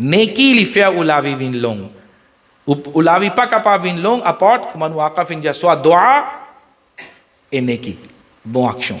Neki li fait ou la vie vin long. Ou la vie pas capable vin long apporte comme nous Aqa fin soit dua et neki. Bonne action.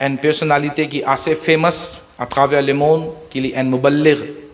en personnalité qui assez famous à travers le monde qui est un muballigh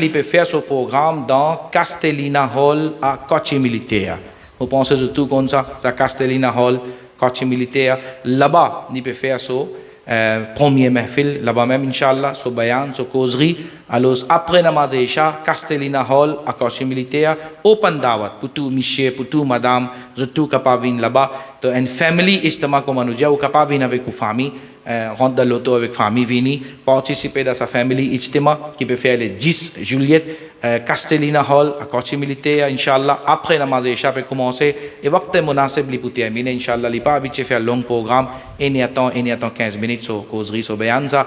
il peut faire ce programme dans Castellina Hall à Coche Militaire. Vous pensez surtout comme ça Castellina Hall, Coche Militaire. Là-bas, il peut faire ce premier mahfil, là-bas même, Inch'Allah, ce bayan, ce causerie. Alors, après namaz Isha, Castellina Hall à Coche Militaire, open dawat, pour tout monsieur, pour tout madame, surtout capable là-bas. Donc, une famille, justement, comme on nous dit, ou capable avec une famille, غدا لوتو avec famille vini participer dessa family ijtima qui peut faire le 10 juillet Castellina Hall à Kochi Militaire Inch'Allah après namaz Isha peut commencer et وقت مناسب li puti amine Inch'Allah li pas habitué faire long programme et ni attend 15 minutes sur causerie sur bayan ça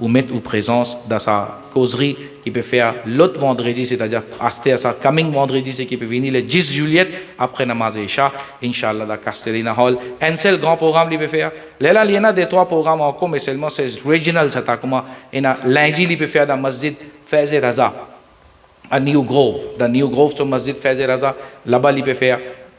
vous mettre en présence dans sa causerie qui peut faire l'autre vendredi, c'est-à-dire acheter à ça coming vendredi, c'est qui peut venir le 10 juillet après namaz Isha, Inch'Allah, dans Castellina Hall. Un seul grand programme, il peut faire. Là, il y en a des 3 programmes encore, mais seulement c'est regional, c'est comment. Et lundi, il peut faire dans Masjid Faiz Raza, à New Grove. Dans New Grove, sur Masjid Faiz Raza, là-bas, il peut faire.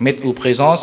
met ou présence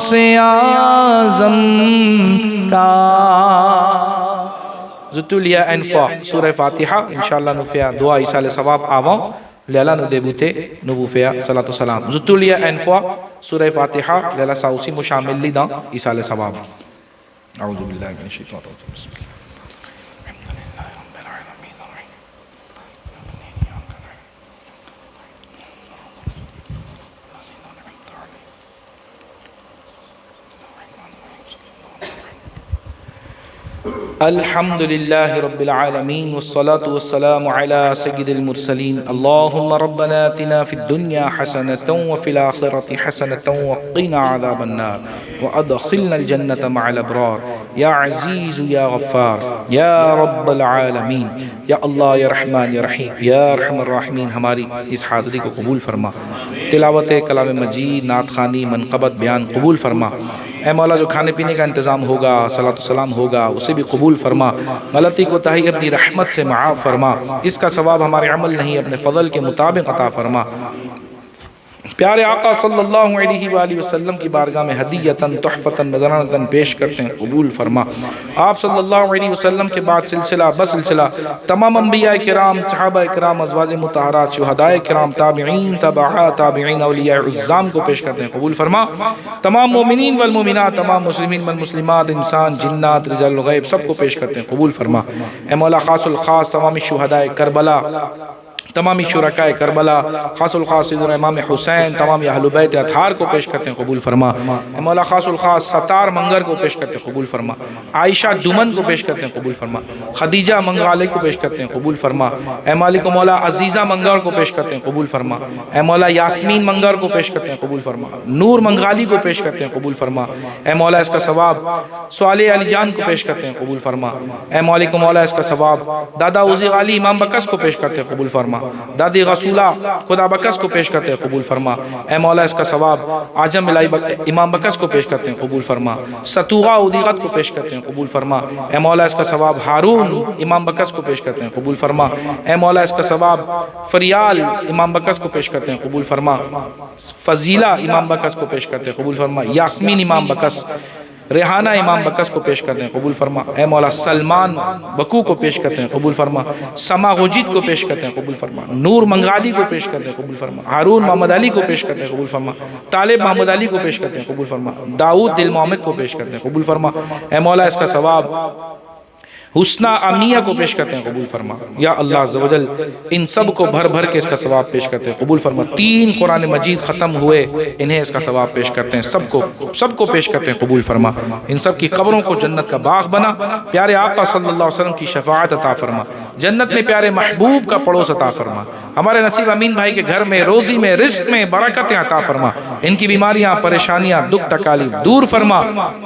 سے اعظم کا زتولیا انفا سورہ فاتحہ انشاءاللہ نفیا دعا ایسال ثواب آوان لیلا نو دیبوتے نبوفیا صلاة والسلام زتولیا انفا سورہ فاتحہ لیلا ساوسی مشامل لی دان ایسال ثواب اعوذ باللہ من الشیطان الرجیم بسم اللہ الحمدللہ رب العالمین الحمد لله رب العالمين والصلاة والسلام على سيد المرسلين اللهم ربنا آتنا في الدنيا حسنة وفي الآخرة حسنة وقنا عذاب النار وأدخلنا الجنة مع الأبرار يا عزيز يا غفار يا رب العالمين يا الله يا رحمن يا رحيم يا أرحم الراحمين ہماری اس حاضری کو قبول فرما تلاوت کلام مجید نعت خوانی منقبت بیان قبول فرما اے مولا جو کھانے پینے کا انتظام ہوگا صلاۃ والسلام ہوگا اسے بھی قبول فرما غلطی کوتاہی اپنی رحمت سے معاف فرما اس کا ثواب ہمارے عمل نہیں اپنے فضل کے مطابق عطا فرما پیارے آقا صلی اللہ علیہ وآلہ وسلم کی بارگاہ میں ہدیتاً تحفتاً نذرانتاً پیش کرتے ہیں قبول فرما آپ صلی اللہ علیہ وسلم کے بعد سلسلہ بسلسلہ تمام انبیاء کرام صحابہ کرام ازواج مطہرات شہداء کرام تابعین تابعین اولیاء عظام کو پیش کرتے ہیں قبول فرما تمام مومنین والمومنات تمام مسلمین والمسلمات انسان جنات رجال الغیب سب کو پیش کرتے ہیں قبول فرما اے مولا خاص الخاص تمام شہداء کربلا تمامی شرکاء کربلا خاص الخاص سیدنا امام حسین تمام اہل بیت اطہار کو پیش کرتے ہیں قبول فرما اے مولا خاص الخاص ستار منگر کو پیش کرتے ہیں قبول فرما عائشہ دمن کو پیش کرتے ہیں قبول فرما خدیجہ منگالے کو پیش کرتے ہیں قبول فرما اے مالک مولا عزیزہ منگر کو پیش کرتے ہیں قبول فرما اے مولا یاسمین منگر کو پیش کرتے ہیں قبول فرما نور منگالی کو پیش کرتے ہیں قبول فرما اے مولا اس کا ثواب صالح علی جان کو پیش کرتے ہیں قبول فرما اے مالک مولا اس کا ثواب دادا اوزی غالی امام بکس کو پیش کرتے ہیں قبول فرما دادی غسولہ خدا بکس کو پیش کرتے ہیں قبول فرما اے مولا اس کا ثواب آجم امام بکس کو پیش کرتے ہیں قبول فرما ستوغا ادیغت کو پیش کرتے ہیں قبول فرما اے مولا اس کا ثواب ہارون امام بکس کو پیش کرتے ہیں قبول فرما اے مولا اس کا ثواب فریال امام بکس کو پیش کرتے ہیں قبول فرما فضیلہ امام بکس کو پیش کرتے ہیں قبول فرما یاسمین امام بکس ریحانہ امام بکس کو پیش کرتے ہیں قبول فرما اے مولا سلمان بکو کو پیش کرتے ہیں قبول فرما سما غجید کو پیش کرتے ہیں قبول فرما نور منگالی کو پیش کرتے ہیں قبول فرما ہارون محمد علی کو پیش کرتے ہیں قبول فرما طالب محمد علی کو پیش کرتے ہیں قبول فرما داؤد دل محمد کو پیش کرتے ہیں قبول فرما اے مولا اس کا ثواب حسنہ امنیہ کو پیش کرتے ہیں قبول فرما یا اللہ عز و جل ان سب کو بھر بھر کے اس کا ثواب پیش کرتے ہیں قبول فرما 3 قرآن مجید ختم ہوئے انہیں اس کا ثواب پیش کرتے ہیں سب کو پیش کرتے ہیں قبول فرما ان سب کی قبروں کو جنت کا باغ بنا پیارے آقا صلی اللہ علیہ وسلم کی شفاعت عطا فرما جنت میں پیارے محبوب کا پڑوس عطا فرما ہمارے نصیب امین بھائی کے گھر میں روزی میں رزق میں برکتیں عطا فرما ان کی بیماریاں پریشانیاں دکھ تکالیف دور فرما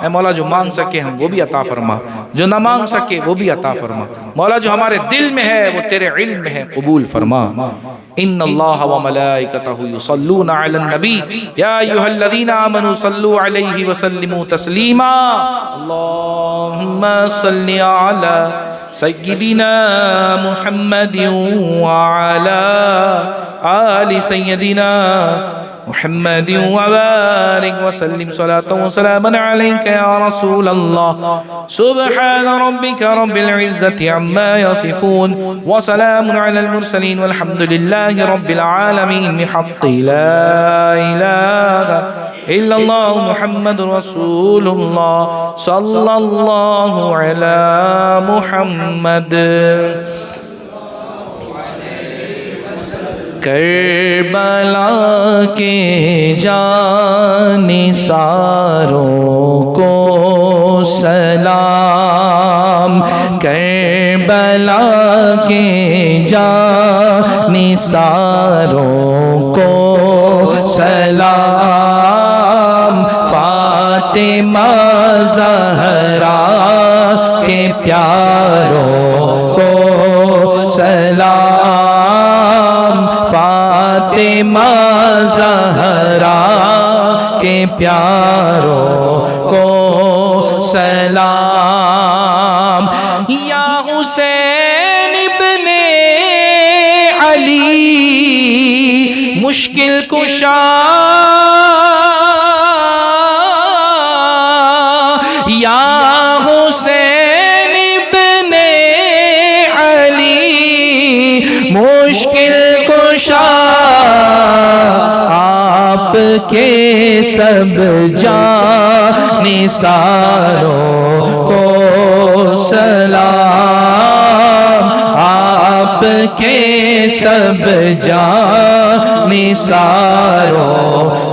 اے مولا جو مانگ سکے ہم وہ بھی عطا فرما جو نہ مانگ سکے وہ بھی عطا فرما مولا جو ہمارے دل میں ہے وہ تیرے علم میں ہے قبول فرما ان اللہ و ملائکتہ یصلون علی النبی یا ایھا الذین آمنوا صلوا علیہ وسلموا تسلیما اللہم صلی علی سیدنا محمد وعلی آل سیدنا محمد وبارك وسلم صلاة وسلاما عليك يا رسول الله سبحان ربك رب العزة عما يصفون وسلام على المرسلين والحمد لله رب العالمين بحق لا إله إلا الله محمد رسول الله صلى الله على محمد کربلا کے جانثاروں کو سلام کربلا کے جانثاروں کو سلام فاطمہ زہرا کے پیاروں کو سلام فاطمہ زہرا کے پیاروں کو سلام یا حسین ابن علی مشکل کشا آپ کے سب جانثاروں کو سلام، آپ کے سب جانثاروں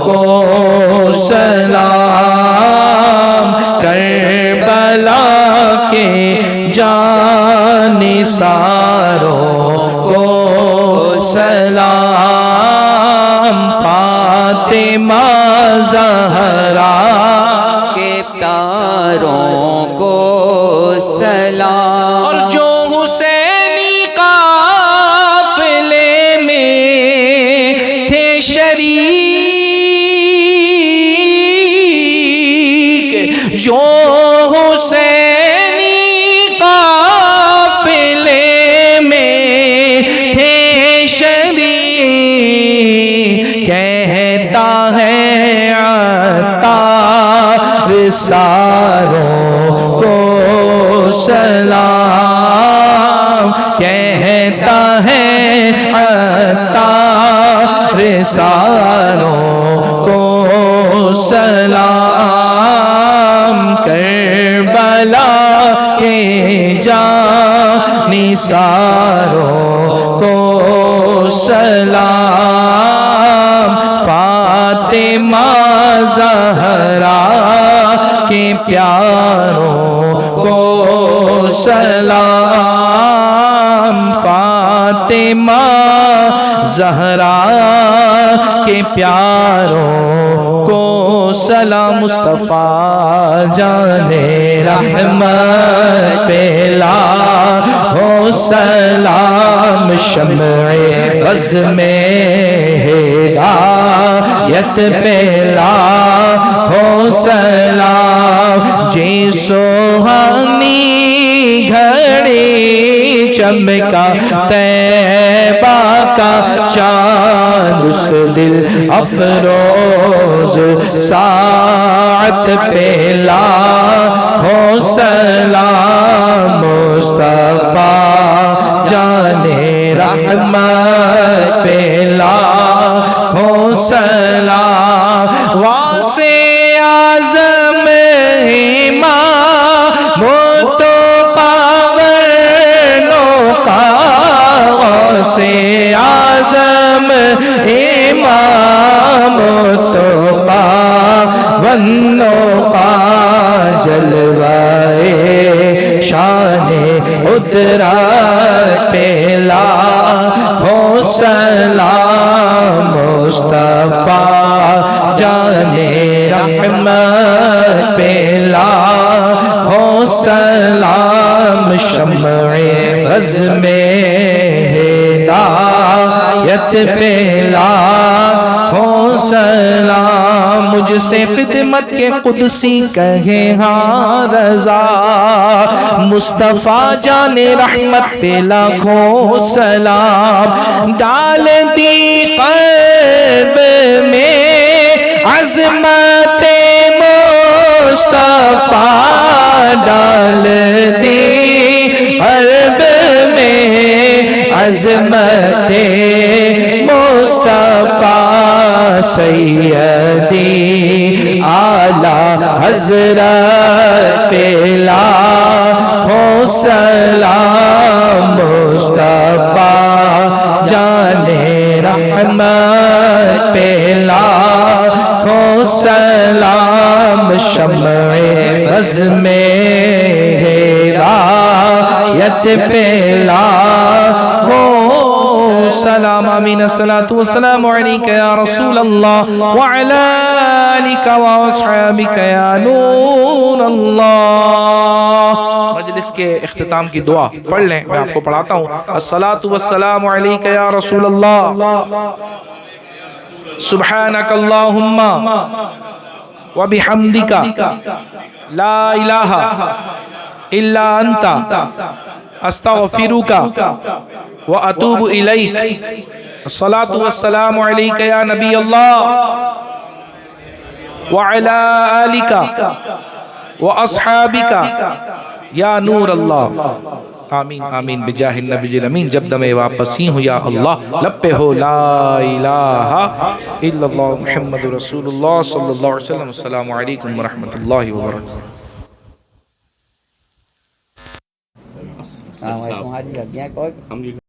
کو سلام، کربلا کے جانثاروں کو سلام، فاطمہ زہرا کے پیاروں کو سلام، اور جو حسینی قافلے میں تھے شریک، جو حسینی قافلے میں تھے شریک، کہتا ہے عطار ساروں کو سلام، کہتا ہے عطار ساروں کو سلام، کربلا کے جانثاروں کو سلام، فاطمہ زہرا کے پیاروں کو سلام، فاطمہ زہرا کے پیاروں کو سلام، مصطفیٰ جانے رحمت پہ لاکھوں سلام، شمع غز میں ہدایت پہ لاکھوں سلام، جی سوہانی گھڑی چمکا طیبہ کا چاند، اس دل افروز ساعت پہ لاکھوں سلام، مصطفیٰ جانے رحمت پہ لاکھوں سلام، واسع اعظم امام غوثِ اعظم امام التقیٰ والنقیٰ، جلوۂ شان قدرت پہ لاکھوں سلام، مصطفیٰ جانے رحمت پہ لاکھوں سلام، شمع غز میں ہدایت پہ لاکھوں سلام، مجھ سے خدمت کے قدسی کہے ہاں رضا، مصطفیٰ جانے رحمت پہ لاکھوں سلام، ڈال دی قلب میں عظمت مصطفیٰ، ڈال دی قلب میں عظمت مصطفیٰ، سیدی اعلیٰ حضرت پہ لاکھوں سلام، مصطفیٰ جانے رحمت پہ لاکھوں سلام، شمع غز میں ہدایت پہ لاکھوں سلام، آمین، الصلاۃ والسلام علیک یا رسول اللہ وعلی آلک واصحابک یا نور اللہ۔ مجلس کے اختتام کی دعا پڑھ لیں، میں آپ کو پڑھاتا ہوں۔ الصلاۃ والسلام علیک یا رسول اللہ، سبحانک اللہم وبحمدک لا الہ الا انت استغفرک واتوب الیک۔ الصلاۃ والسلام علیک یا نبی اللہ وعلی آلک واصحابک یا نور اللہ۔ آمین آمین بجاہ النبی الامین. جب دم واپسی ہو یا اللہ لب پہ ہو لا الہ الا اللہ محمد رسول اللہ صلی اللہ علیہ وسلم. السلام علیکم ورحمۃ اللہ وبرکاتہ. السلام علیکم حاجی صاحب.